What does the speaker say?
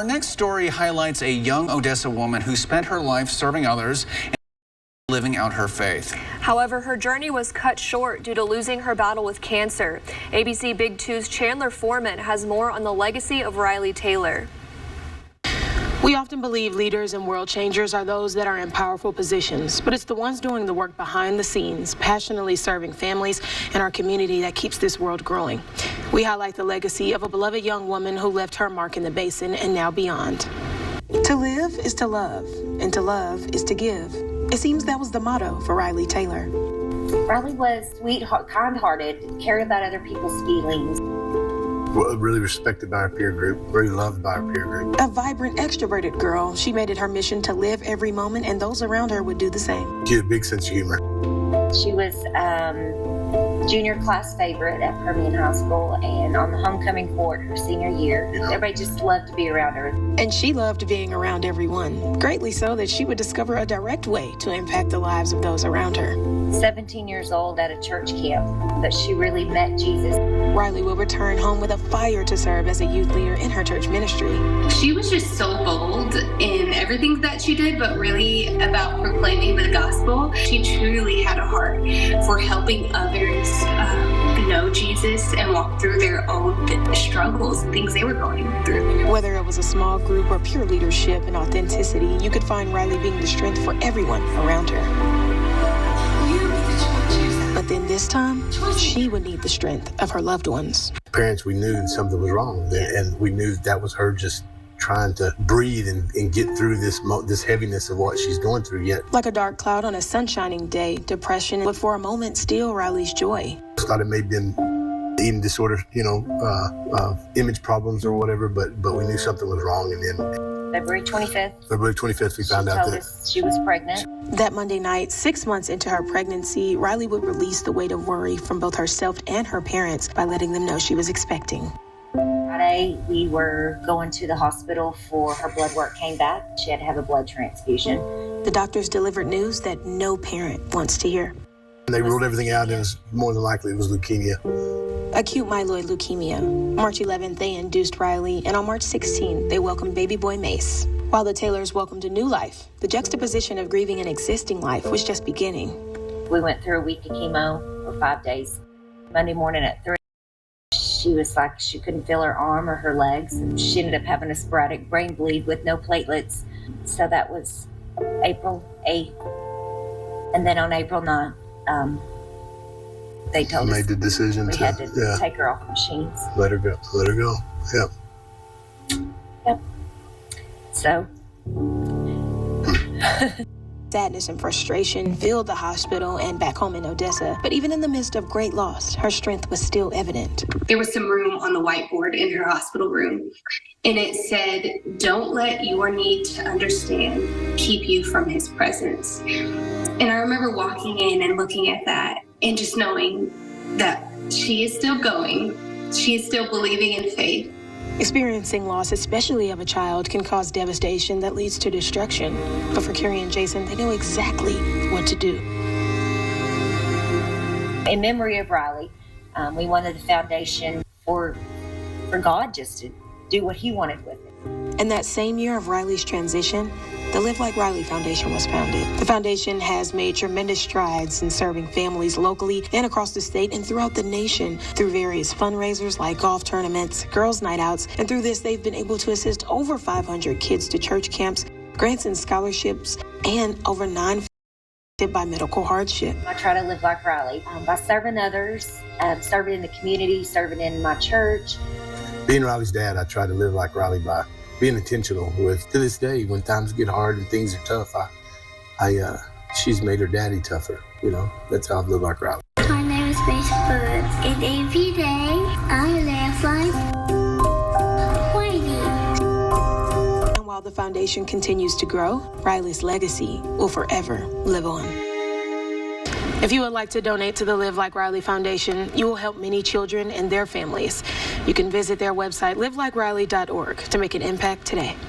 Our next story highlights a young Odessa woman who spent her life serving others and living out her faith. However, her journey was cut short due to losing her battle with cancer. ABC Big 2's Chandler Foreman has more on the legacy of Rylee Taylor. We often believe leaders and world changers are those that are in powerful positions, but it's the ones doing the work behind the scenes, passionately serving families and our community that keeps this world growing. We highlight the legacy of a beloved young woman who left her mark in the basin and now beyond. To live is to love, and to love is to give. It seems that was the motto for Rylee Taylor. Rylee was sweet, kind-hearted, cared about other people's feelings. Really respected by our peer group, really loved by our peer group. A vibrant, extroverted girl, she made it her mission to live every moment, and those around her would do the same. She had a big sense of humor. She was junior class favorite at Permian High School, and on the homecoming court her senior year, everybody just loved to be around her. And she loved being around everyone, greatly so that she would discover a direct way to impact the lives of those around her. 17 years old at a church camp, but she really met Jesus. Rylee will return home with a fire to serve as a youth leader in her church ministry. She was just so bold in everything that she did, but really about proclaiming the gospel. She truly had a heart for helping others know Jesus and walk through their own struggles and things they were going through. Whether it was a small group or pure leadership and authenticity, you could find Rylee being the strength for everyone around her. But then this time, she would need the strength of her loved ones. Parents, we knew something was wrong, and we knew that was her just trying to breathe and get through this heaviness of what she's going through yet. Like a dark cloud on a sunshining day, depression would for a moment steal Rylee's joy. I thought it may have been eating disorder, image problems or whatever, but we knew something was wrong, and then February 25th, we found out that she was pregnant. That Monday night, 6 months into her pregnancy, Rylee would release the weight of worry from both herself and her parents by letting them know she was expecting. Friday, we were going to the hospital for her blood work came back. She had to have a blood transfusion. The doctors delivered news that no parent wants to hear. They ruled everything out, and it was more than likely it was leukemia. Acute myeloid leukemia. March 11th, they induced Rylee, and on March 16th, they welcomed baby boy Mace. While the Taylors welcomed a new life, the juxtaposition of grieving an existing life was just beginning. We went through a week of chemo for 5 days. Monday morning at 3, she was like she couldn't feel her arm or her legs. She ended up having a sporadic brain bleed with no platelets. So that was April 8th. And then on April 9th, they told us made the decision we had to take her off machines. Let her go. Yep. So sadness and frustration filled the hospital and back home in Odessa. But even in the midst of great loss, her strength was still evident. There was some room on the whiteboard in her hospital room, and it said, "Don't let your need to understand keep you from his presence." And I remember walking in and looking at that and just knowing that she is still going. She is still believing in faith. Experiencing loss, especially of a child, can cause devastation that leads to destruction. But for Carrie and Jason, they know exactly what to do. In memory of Rylee, we wanted the foundation for God just to do what he wanted with it. And that same year of Rylee's transition, the Live Like Rylee Foundation was founded. The foundation has made tremendous strides in serving families locally and across the state and throughout the nation through various fundraisers like golf tournaments, girls' night outs, and through this they've been able to assist over 500 kids to church camps, grants and scholarships, and over 9 by medical hardship. I try to live like Rylee by serving others, serving in the community, serving in my church. Being Rylee's dad, I try to live like Rylee by being intentional with, to this day, when times get hard and things are tough, she's made her daddy tougher, That's how I've lived like Rylee. My name is Facebook, and every day I live like Rylee. And while the foundation continues to grow, Rylee's legacy will forever live on. If you would like to donate to the Live Like Rylee Foundation, you will help many children and their families. You can visit their website, livelikerylee.org, to make an impact today.